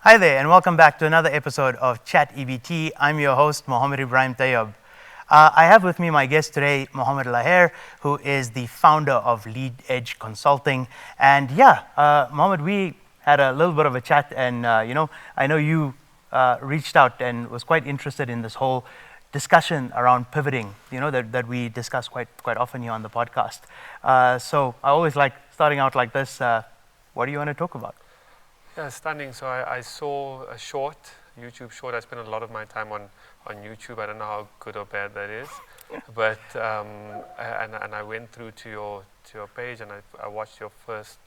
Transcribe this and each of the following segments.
Hi there, and welcome back to another episode of Chat EbT. I'm your host, Mohammed Ebrahim Tayob. I have with me my guest today, Mohammed Ebrahim, who is the founder of Lead Edge Consulting. And Mohammed, we had a little bit of a chat, and I know you reached out and was quite interested in this whole discussion around pivoting, that we discuss quite often here on the podcast. So I always like starting out like this. What do you want to talk about? Yeah, stunning. So I saw a YouTube short. I spent a lot of my time on YouTube. I don't know how good or bad that is, but and I went through to your page, and I watched your first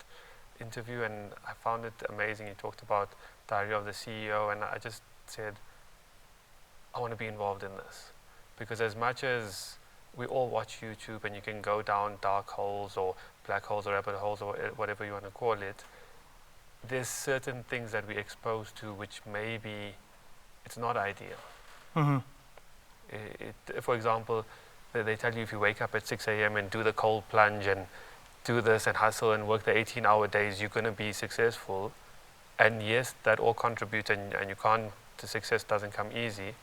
interview, and I found it amazing. You talked about Diary of the CEO, and I just said, I want to be involved in this, because as much as we all watch YouTube, and you can go down dark holes or black holes or rabbit holes or whatever you want to call it, there's certain things that we're exposed to which maybe it's not ideal. Mm-hmm. For example, they tell you if you wake up at 6 a.m. and do the cold plunge and do this and hustle and work the 18-hour days, you're going to be successful. And yes, that all contributes, and the success doesn't come easy.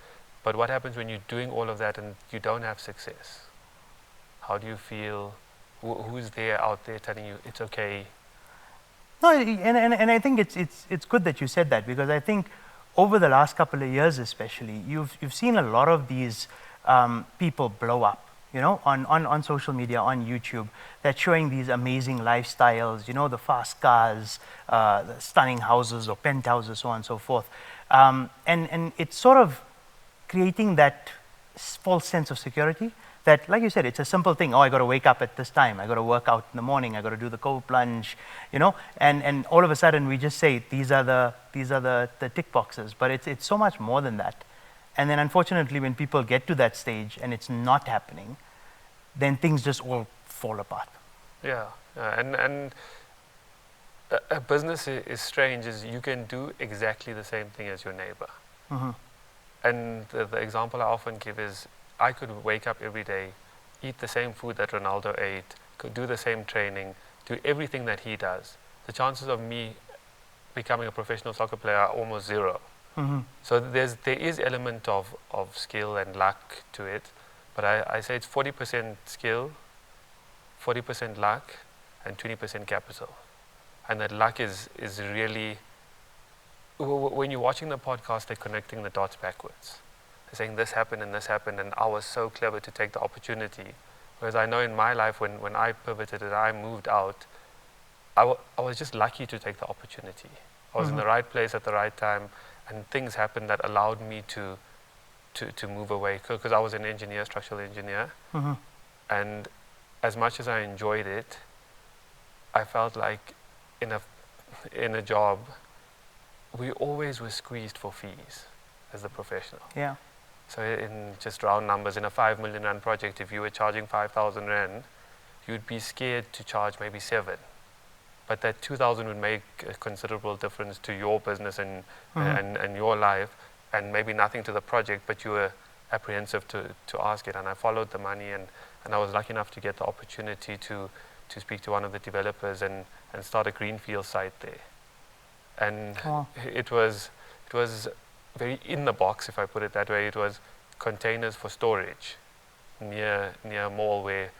But what happens when you're doing all of that and you don't have success? How do you feel? Who's there out there telling you it's okay? No, and I think it's good that you said that, because I think over the last couple of years especially, you've seen a lot of these people blow up, on social media, on YouTube, that's showing these amazing lifestyles, the fast cars, the stunning houses or penthouses, so on and so forth. And it's sort of creating that false sense of security that, like you said, it's a simple thing. Oh, I got to wake up at this time. I got to work out in the morning. I got to do the cold plunge, and all of a sudden we just say these are the tick boxes, but it's so much more than that. And then unfortunately, when people get to that stage and it's not happening, then things just all fall apart. Yeah, and a business is strange, is you can do exactly the same thing as your neighbor. Mm-hmm. And the example I often give is, I could wake up every day, eat the same food that Ronaldo ate, could do the same training, do everything that he does. The chances of me becoming a professional soccer player are almost zero. Mm-hmm. So there is element of skill and luck to it, but I say it's 40% skill, 40% luck, and 20% capital. And that luck is really, when you're watching the podcast, they're connecting the dots backwards. They're saying this happened, and I was so clever to take the opportunity. Whereas I know in my life, when I pivoted and I moved out, I was just lucky to take the opportunity. I was in the right place at the right time, and things happened that allowed me to move away, because I was an engineer, structural engineer. Mm-hmm. And as much as I enjoyed it, I felt like in a job, we always were squeezed for fees as a professional. Yeah. So in just round numbers, in a 5 million rand project, if you were charging 5,000 rand, you'd be scared to charge maybe 7. But that 2,000 would make a considerable difference to your business and your life, and maybe nothing to the project, but you were apprehensive to ask it. And I followed the money, and I was lucky enough to get the opportunity to speak to one of the developers and start a greenfield site there. And it was very in the box, if I put it that way. It was containers for storage near a mall where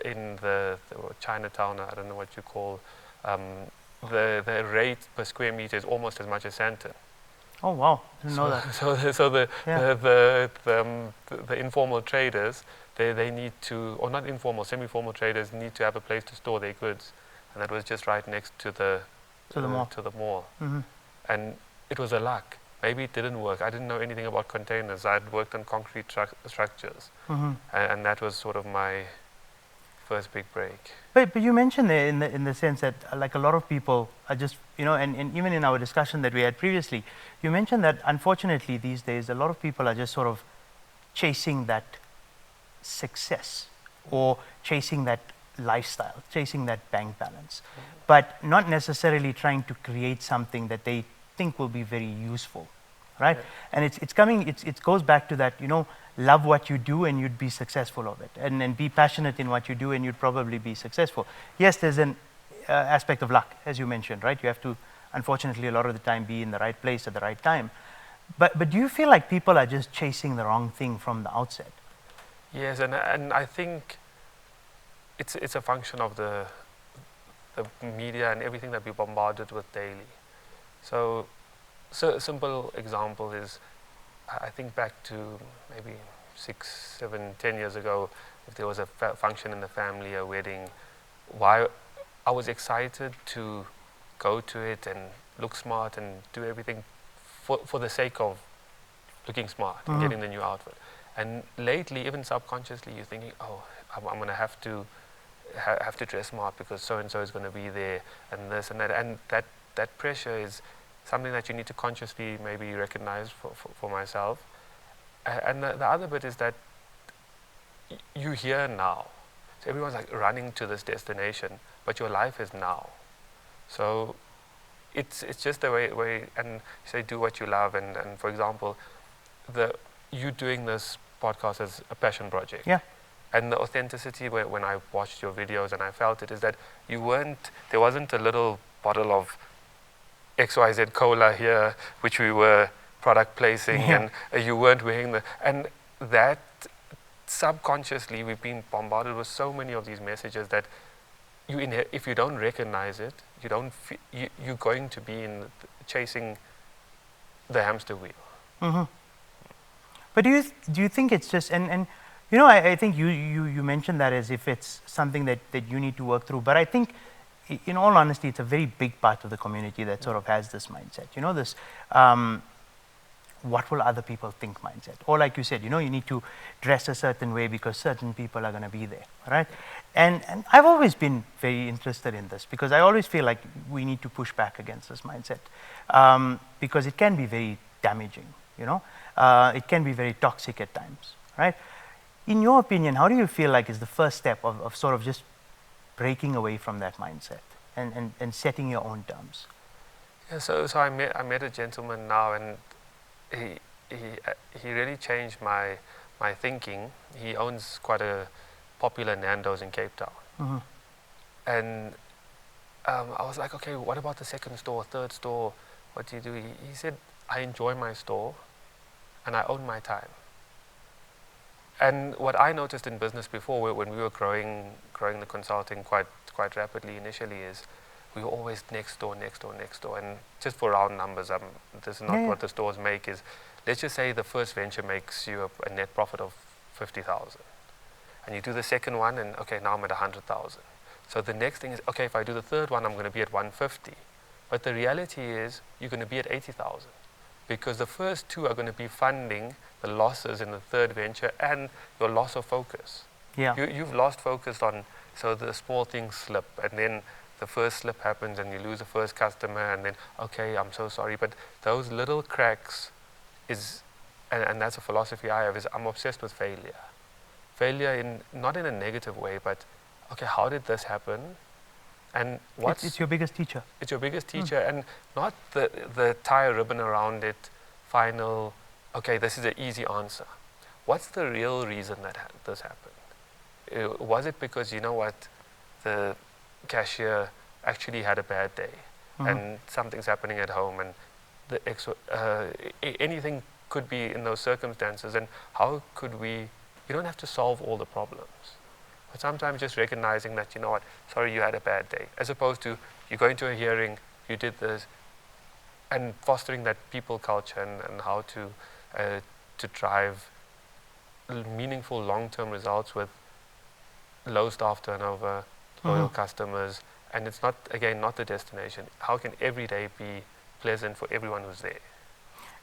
in the Chinatown, I don't know what you call, the rate per square meter is almost as much as Sandton. Oh wow, didn't know that. So the informal traders, they need to, or not informal, semi-formal traders need to have a place to store their goods, and that was just right next to the mall. Mm-hmm. And it was a luck. Maybe it didn't work. I didn't know anything about containers. I'd worked on concrete structures. Mm-hmm. And that was sort of my first big break. But you mentioned there in the sense that like a lot of people are just, and even in our discussion that we had previously, you mentioned that unfortunately these days a lot of people are just sort of chasing that success or chasing that lifestyle, chasing that bank balance, but not necessarily trying to create something that they think will be very useful, right? Yeah. And it goes back to that, love what you do and you'd be successful of it, and be passionate in what you do and you'd probably be successful. Yes, there's an aspect of luck, as you mentioned, right? You have to unfortunately, a lot of the time be in the right place at the right time. But do you feel like people are just chasing the wrong thing from the outset? Yes, and I think it's a function of the media and everything that we're bombarded with daily. So a simple example is, I think back to maybe 6, 7, 10 years ago, if there was a function in the family, a wedding, why I was excited to go to it and look smart and do everything for the sake of looking smart and getting the new outfit. And lately, even subconsciously, you're thinking, oh, I'm going to have to dress smart because so-and-so is going to be there, and this and that. And that pressure is something that you need to consciously maybe recognize for myself. And the other bit is that you're here now. So everyone's like running to this destination, but your life is now. So it's just the way, and you say do what you love. And for example, you doing this podcast as a passion project. Yeah. And the authenticity when I watched your videos and I felt it is that there wasn't a little bottle of XYZ cola here, which we were product placing, and you weren't wearing and that subconsciously we've been bombarded with so many of these messages that if you don't recognize it, you're going to be chasing the hamster wheel. Mm-hmm. But do you think it's just, and you know, I think you mentioned that as if it's something that you need to work through, but I think in all honesty, it's a very big part of the community that sort of has this mindset, you know, this what will other people think mindset. Or like you said, you know, you need to dress a certain way because certain people are going to be there, right? And I've always been very interested in this because I always feel like we need to push back against this mindset because it can be very damaging, you know. It can be very toxic at times, right? In your opinion, how do you feel like is the first step of sort of just breaking away from that mindset and setting your own terms? Yeah, so I met a gentleman now, and he really changed my thinking. He owns quite a popular Nando's in Cape Town. Mm-hmm. And I was like, okay, what about the second store, third store? What do you do? He said, I enjoy my store and I own my time. And what I noticed in business before, when we were growing the consulting quite rapidly initially, is we were always next door. And just for round numbers, this is not what the stores make. Is let's just say the first venture makes you a net profit of 50,000, and you do the second one, and okay, now I'm at 100,000. So the next thing is, okay, if I do the third one, I'm going to be at 150. But the reality is, you're going to be at 80,000. Because the first two are going to be funding the losses in the third venture and your loss of focus. Yeah. You've lost focus on, so the small things slip, and then the first slip happens and you lose the first customer, and then, okay, I'm so sorry. But those little cracks and that's a philosophy I have, is I'm obsessed with failure. Failure not in a negative way, but, okay, how did this happen? And it's your biggest teacher. It's your biggest teacher, and not the tie a ribbon around it, final, okay, this is an easy answer. What's the real reason that this happened? Was it because, you know what, the cashier actually had a bad day, and something's happening at home, and anything could be in those circumstances, and how could you don't have to solve all the problems. But sometimes just recognizing that, you know what, sorry, you had a bad day, as opposed to you going to a hearing, you did this, and fostering that people culture and how to drive meaningful long-term results with low staff turnover, loyal customers, and it's not the destination. How can every day be pleasant for everyone who's there?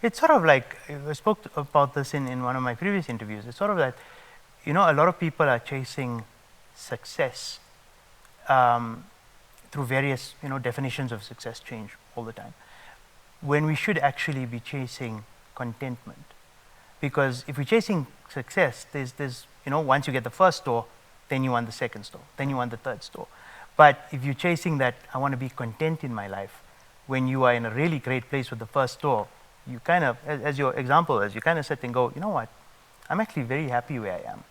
It's sort of like, I spoke about this in one of my previous interviews. It's sort of that, you know, a lot of people are chasing success through various, you know, definitions of success change all the time, when we should actually be chasing contentment. Because if we're chasing success, there's you know, once you get the first store, then you want the second store, then you want the third store. But if you're chasing that, I want to be content in my life, when you are in a really great place with the first store, you kind of, as your example is, you kind of sit and go, you know what, I'm actually very happy where I am.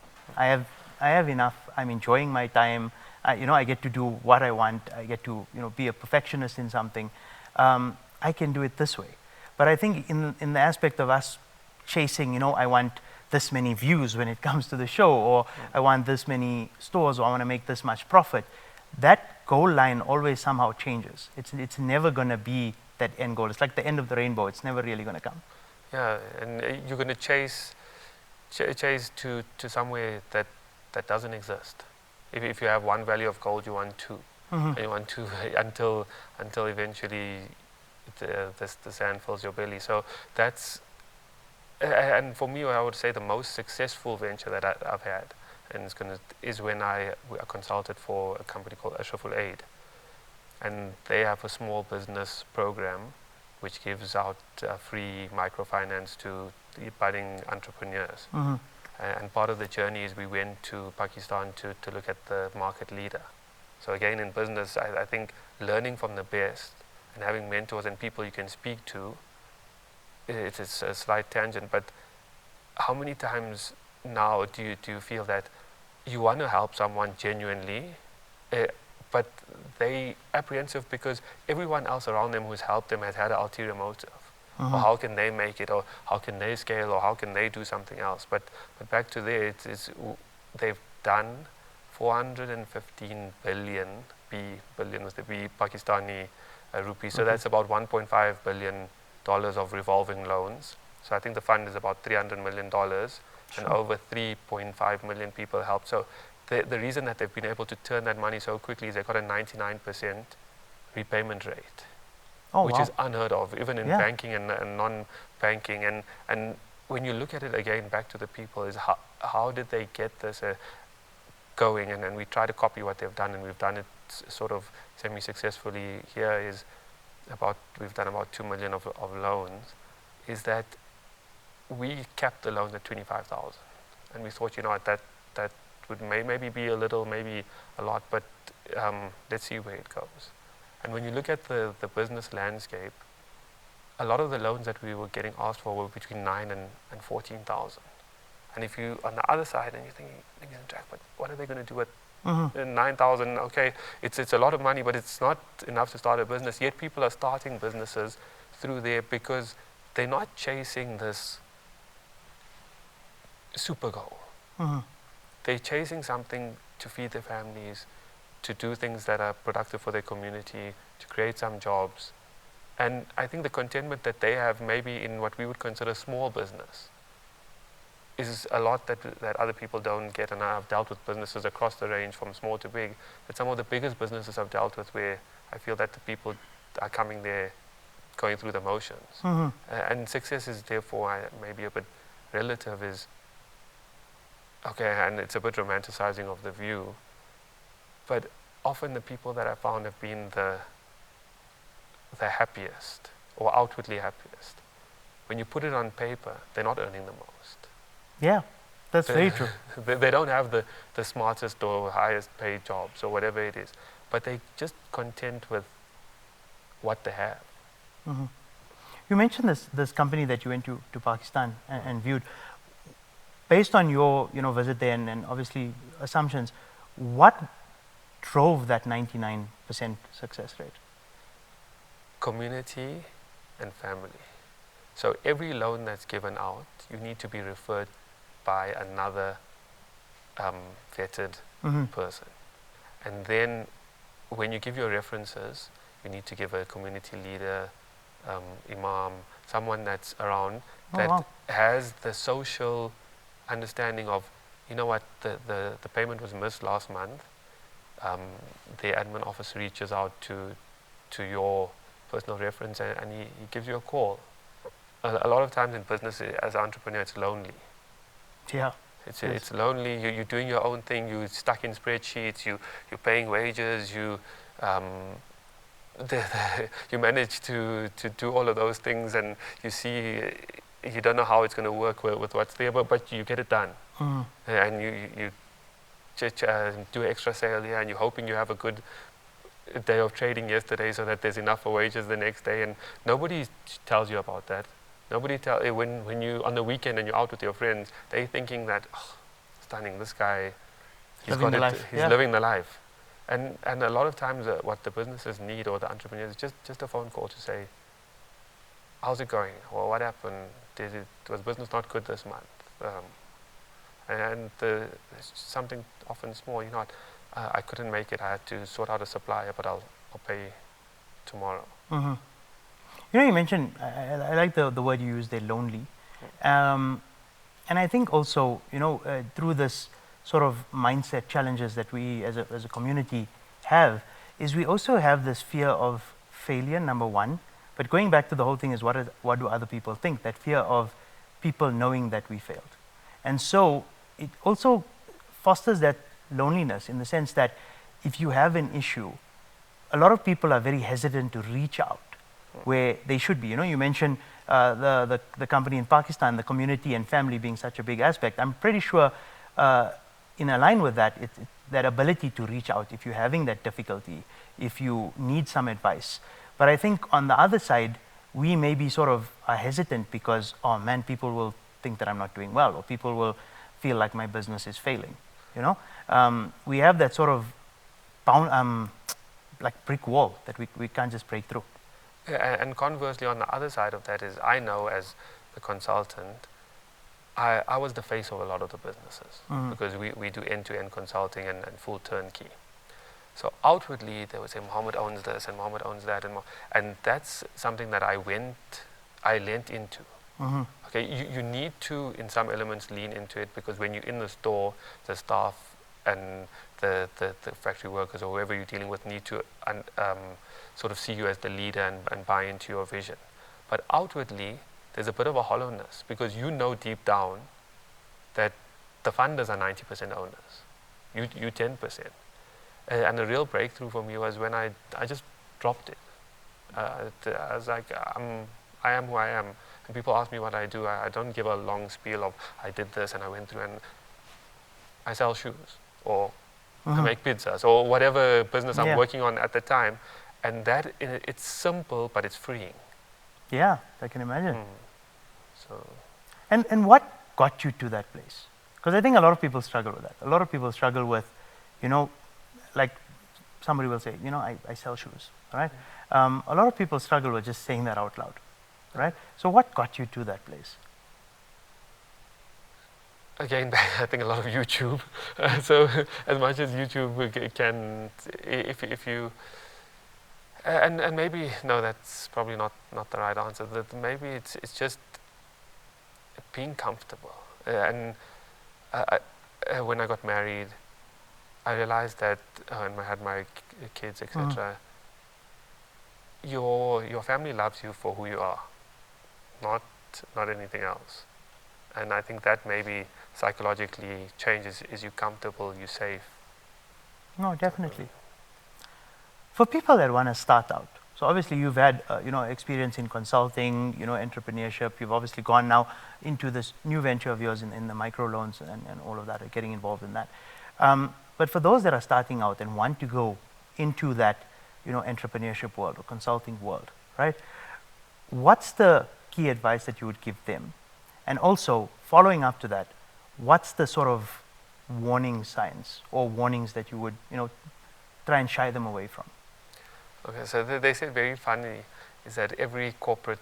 I have enough. I'm enjoying my time. You know, I get to do what I want. I get to, you know, be a perfectionist in something. I can do it this way. But I think in the aspect of us chasing, you know, I want this many views when it comes to the show, or I want this many stores, or I want to make this much profit, that goal line always somehow changes. It's never going to be that end goal. It's like the end of the rainbow. It's never really going to come. Yeah, and you're going to chase to somewhere that doesn't exist. If you have one value of gold, you want two, and you want two until eventually the sand fills your belly. So that's, and for me, I would say the most successful venture that I've had, and is when I consulted for a company called Ashraful Aid, and they have a small business program which gives out free microfinance to the budding entrepreneurs. And part of the journey is we went to Pakistan to look at the market leader. So again, in business, I think learning from the best and having mentors and people you can speak to, it's a slight tangent, but how many times now do you feel that you want to help someone genuinely, but they apprehensive because everyone else around them who's helped them has had an ulterior motive? Or how can they make it, or how can they scale, or how can they do something else? But back to there, they've done 415 billion, billion with the B, Pakistani rupee. So that's about $1.5 billion of revolving loans. So I think the fund is about $300 million, and over 3.5 million people helped. So the reason that they've been able to turn that money so quickly is they've got a 99% repayment rate. Which is unheard of, even in banking and non-banking. And when you look at it again, back to the people, is how did they get this going? And we try to copy what they've done, and we've done it sort of semi-successfully here. We've done about 2 million of loans. Is that we capped the loans at 25,000, and we thought, you know what, that would maybe be a little, maybe a lot, but let's see where it goes. And when you look at the business landscape, a lot of the loans that we were getting asked for were between 9 and 14,000. And if you on the other side and you're thinking, Jack, but what are they going to do with 9,000? Okay, it's a lot of money, but it's not enough to start a business. Yet people are starting businesses through there because they're not chasing this super goal. They're chasing something to feed their families, to do things that are productive for their community, to create some jobs. And I think the contentment that they have maybe in what we would consider small business is a lot that other people don't get. And I've dealt with businesses across the range from small to big, but some of the biggest businesses I've dealt with where I feel that the people are coming there going through the motions. And success is therefore maybe a bit relative, is okay, and it's a bit romanticizing of the view. But often the people that I found have been the happiest, or outwardly happiest. When you put it on paper, they're not earning the most. Yeah, that's very true. They don't have the smartest or highest paid jobs or whatever it is, but they're just content with what they have. You mentioned this company that you went to Pakistan and viewed. Based on your visit there and obviously assumptions, what drove that 99% success rate? Community and family. So every loan that's given out, you need to be referred by another vetted person. And then when you give your references, you need to give a community leader, imam, someone that's around that has the social understanding of, you know what, the payment was missed last month. The admin office reaches out to your personal reference and he gives you a call. A lot of times in business, as an entrepreneur, it's lonely. Yeah. It's lonely. You're doing your own thing. You're stuck in spreadsheets. You're paying wages. You manage to do all of those things, and you see you don't know how it's going to work with what's there, but you get it done. And you do an extra sale here, and you're hoping you have a good day of trading yesterday so that there's enough for wages the next day, and nobody tells you about that. Nobody when you on the weekend and you're out with your friends, they're thinking that, stunning, this guy, he's living the life. And a lot of times what the businesses need or the entrepreneurs is just a phone call to say, how's it going? Or what happened? Was business not good this month? And something often small, I couldn't make it. I had to sort out a supplier, but I'll pay tomorrow. Mm-hmm. You mentioned, I like the word you used there, lonely. And I think also, through this sort of mindset challenges that we as a community have, is we also have this fear of failure, number one. But going back to the whole thing is what do other people think? That fear of people knowing that we failed. And so it also fosters that loneliness in the sense that if you have an issue, a lot of people are very hesitant to reach out where they should be. You mentioned the company in Pakistan, the community and family being such a big aspect. I'm pretty sure in line with that, that ability to reach out if you're having that difficulty, if you need some advice. But I think on the other side, we maybe sort of are hesitant because, oh man, people will think that I'm not doing well, or people will feel like my business is failing. We have that sort of like brick wall that we can't just break through. Yeah, and conversely, on the other side of that is, I know as the consultant, I was the face of a lot of the businesses because we do end-to-end consulting and full turnkey. So outwardly, they would say, Mohammed owns this and Mohammed owns that. And that's something that I lent into. Okay, you need to, in some elements, lean into it because when you're in the store, the staff and the factory workers or whoever you're dealing with need to sort of see you as the leader and buy into your vision. But outwardly, there's a bit of a hollowness because deep down that the funders are 90% owners. You 10%. And the real breakthrough for me was when I just dropped it. I was like, I am who I am. And people ask me what I do. I don't give a long spiel of I did this and I went through and I sell shoes or I make pizzas or whatever business I'm working on at the time. And that it's simple, but it's freeing. Yeah, I can imagine. So, and what got you to that place? Because I think a lot of people struggle with that. A lot of people struggle with, like somebody will say, I sell shoes, right? A lot of people struggle with just saying that out loud, right? So what got you to that place? Again, I think a lot of YouTube. So as much as YouTube can, if you, and maybe, no, that's probably not the right answer. That maybe it's just being comfortable. And when I got married, I realized that when I had my kids, etc., your family loves you for who you are, not anything else. And I think that maybe psychologically changes. Is you comfortable, you safe? No, definitely. For people that want to start out, so obviously you've had experience in consulting, entrepreneurship. You've obviously gone now into this new venture of yours in the microloans and all of that, getting involved in that. But for those that are starting out and want to go into that, entrepreneurship world or consulting world, right? What's the key advice that you would give them? And also, following up to that, what's the sort of warning signs or warnings that you would, try and shy them away from? Okay, so they say very funny is that every corporate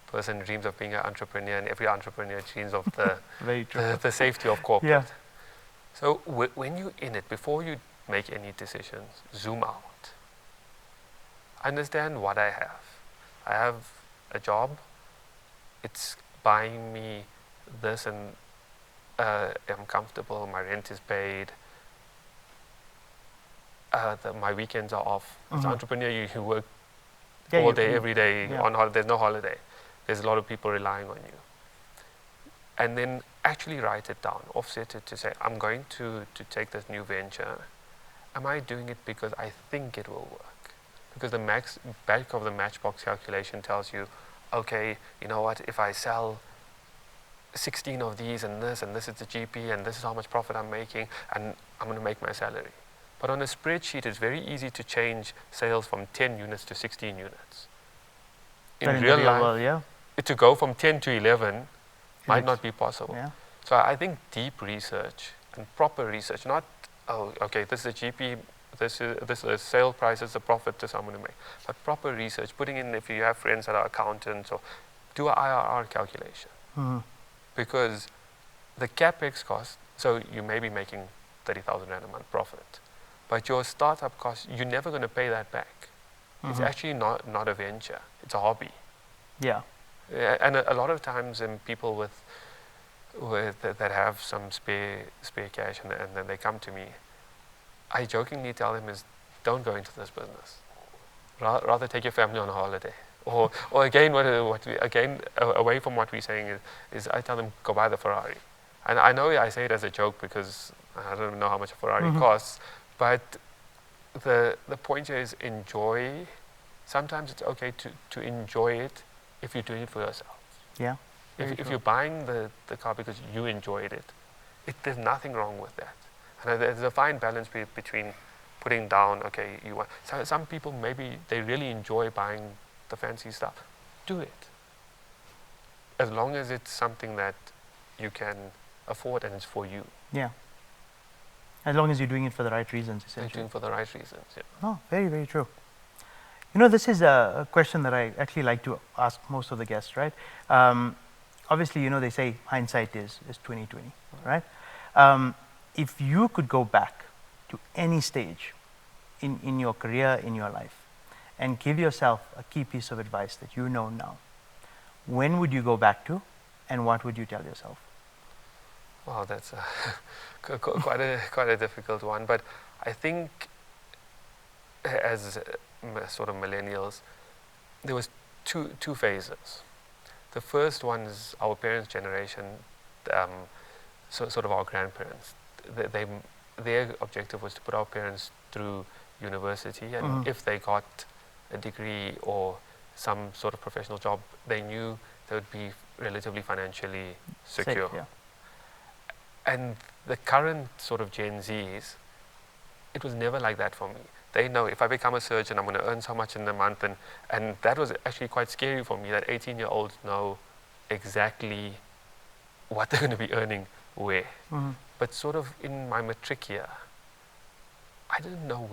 person dreams of being an entrepreneur, and every entrepreneur dreams of the safety of corporate. Yeah. So when you're in it, before you make any decisions, zoom out. Understand what I have. I have a job. It's buying me this, and I'm comfortable. My rent is paid. My weekends are off. As an entrepreneur, you work all day, every day. Yeah. There's no holiday. There's a lot of people relying on you. And then actually write it down, offset it to say, I'm going to take this new venture. Am I doing it because I think it will work? Because the back of the matchbox calculation tells you, okay, you know what, if I sell 16 of these and this is the GP and this is how much profit I'm making and I'm going to make my salary. But on a spreadsheet, it's very easy to change sales from 10 units to 16 units. In real life, to go from 10 to 11 might not be possible. Yeah. So I think deep research and proper research, not, oh, okay, this is a GP, this is sale price, is the profit to someone to make. But proper research, putting in, if you have friends that are accountants, or do an IRR calculation. Because the capex cost, so you may be making 30,000 Rand a month profit, but your startup cost, you're never going to pay that back. It's actually not a venture, it's a hobby. Yeah. And a lot of times, people with that have some spare cash, and then they come to me, I jokingly tell them is, don't go into this business. Rather take your family on a holiday. Or again, away from what we're saying is I tell them, go buy the Ferrari. And I know I say it as a joke because I don't know how much a Ferrari costs, but the point here is enjoy. Sometimes it's okay to enjoy it if you're doing it for yourself. Yeah. If you're buying the car because you enjoyed it, there's nothing wrong with that. And there's a fine balance between putting down, okay, some people, maybe they really enjoy buying the fancy stuff. Do it. As long as it's something that you can afford and it's for you. Yeah. As long as you're doing it for the right reasons, essentially. You're doing it for the right reasons, yeah. No, very, very true. You know, this is a question that I actually like to ask most of the guests, right? Obviously, you know, they say hindsight is 20/20, right? If you could go back to any stage in your career, in your life, and give yourself a key piece of advice that you know now, when would you go back to, and what would you tell yourself? Wow, that's quite a difficult one. But I think, as sort of millennials, there was two phases. The first one is our parents' generation, sort of our grandparents. Their objective was to put our parents through university, and if they got a degree or some sort of professional job, they knew they would be relatively financially secure. Safe, yeah. And the current sort of Gen Zs, it was never like that for me. They know if I become a surgeon, I'm going to earn so much in a month, and that was actually quite scary for me, that 18-year-olds know exactly what they're going to be earning where. But sort of in my matric year, I didn't know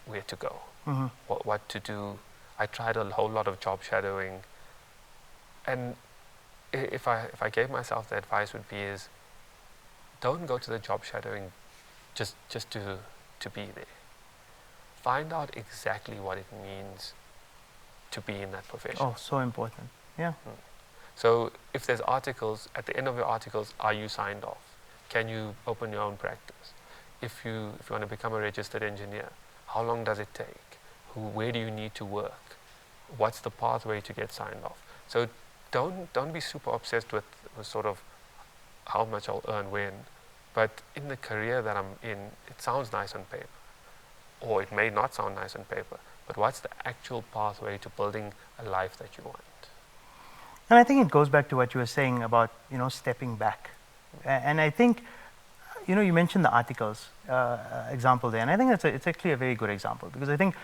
where to go, what to do. I tried a whole lot of job shadowing, and if I gave myself the advice would be is, don't go to the job shadowing just to be there. Find out exactly what it means to be in that profession. Oh, so important. Yeah. So if there's articles, at the end of your articles, are you signed off? Can you open your own practice? If you want to become a registered engineer, how long does it take? Where do you need to work? What's the pathway to get signed off? So don't be super obsessed with sort of how much I'll earn when, but in the career that I'm in, it sounds nice on paper, or it may not sound nice on paper, but what's the actual pathway to building a life that you want? And I think it goes back to what you were saying about, you know, stepping back. And I think, you know, you mentioned the articles example there, and I think it's actually a very good example, because I think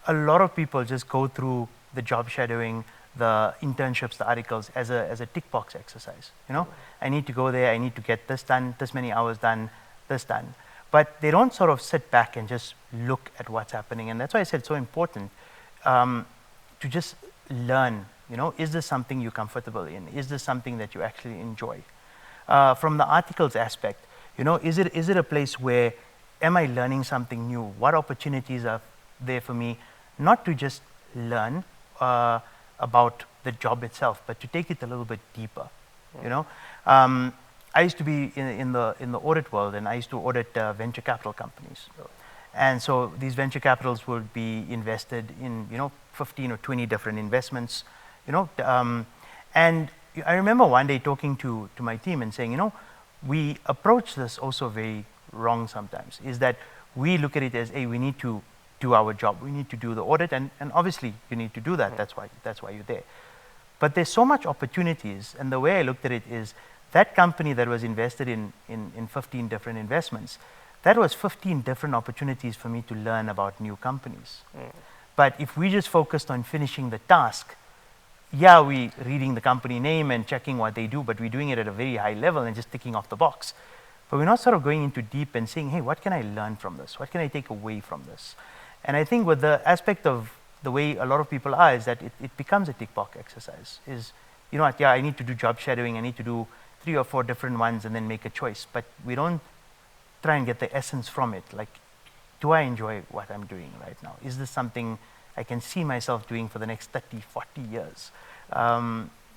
a lot of people just go through the job shadowing, the internships, the articles as a tick box exercise. You know, I need to go there, I need to get this done, this many hours done, this done. But they don't sort of sit back and just look at what's happening. And that's why I said it's so important to just learn, you know, is this something you're comfortable in? Is this something that you actually enjoy? From the articles aspect, you know, is it a place where am I learning something new? What opportunities are there for me? Not to just learn about the job itself, but to take it a little bit deeper. You know, I used to be in the audit world, and I used to audit venture capital companies. And so these venture capitals would be invested in, you know, 15 or 20 different investments, you know. And I remember one day talking to my team and saying, you know, we approach this also very wrong sometimes, is that we look at it as, hey, we need to do our job. We need to do the audit, and obviously you need to do that. That's why you're there. But there's so much opportunities, and the way I looked at it is that company that was invested in 15 different investments, that was 15 different opportunities for me to learn about new companies. But if we just focused on finishing the task, yeah, we reading the company name and checking what they do, but we're doing it at a very high level and just ticking off the box. but we're not sort of going into deep and saying, hey, what can I learn from this? What can I take away from this? And I think with the aspect of the way a lot of people are is that it becomes a tick box exercise. Is, you know what, yeah, I need to do job shadowing, I need to do 3 or 4 different ones and then make a choice. But we don't try and get the essence from it. Like, do I enjoy what I'm doing right now? Is this something I can see myself doing for the next 30, 40 years?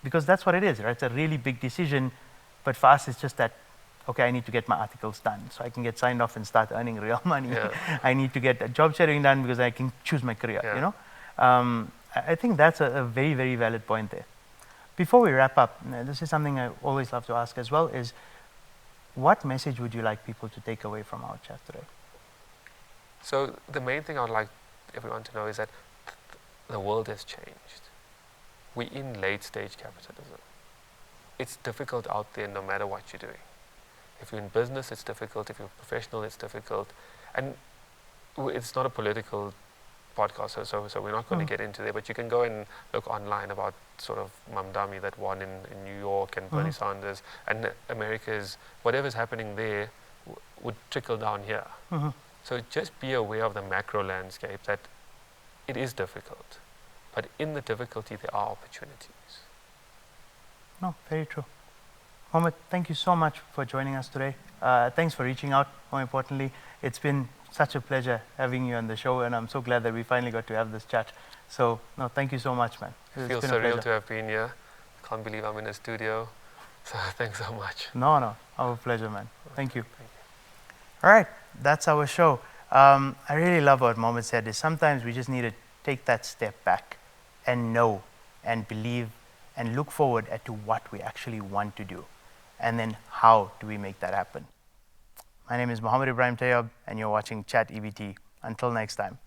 Because that's what it is, right? It's a really big decision, but for us it's just that, okay, I need to get my articles done so I can get signed off and start earning real money. Yeah. I need to get a job shadowing done because I can choose my career, Yeah. you know? I think that's a very, very valid point there. Before we wrap up, this is something I always love to ask as well, is what message would you like people to take away from our chat today? So the main thing I would like everyone to know is that the world has changed. We're in late stage capitalism. It's difficult out there no matter what you're doing. If you're in business, it's difficult. If you're a professional, it's difficult. And it's not a political podcast, so we're not going to get into there, but you can go and look online about sort of Mamdani that won in New York and Bernie Sanders, and America's, whatever's happening there would trickle down here. So just be aware of the macro landscape, that it is difficult, but in the difficulty there are opportunities. No, very true. Mohammed, thank you so much for joining us today. Thanks for reaching out, more importantly. It's been such a pleasure having you on the show, and I'm so glad that we finally got to have this chat. So, no, thank you so much, man. It feels surreal to have been here. Can't believe I'm in a studio. So thanks so much. No, our pleasure, man. Thank you. All right, that's our show. I really love what Mohammed said, is sometimes we just need to take that step back and know and believe and look forward at to what we actually want to do. And then how do we make that happen? My name is Mohammed Ebrahim Tayob, and you're watching Chat EbT. Until next time.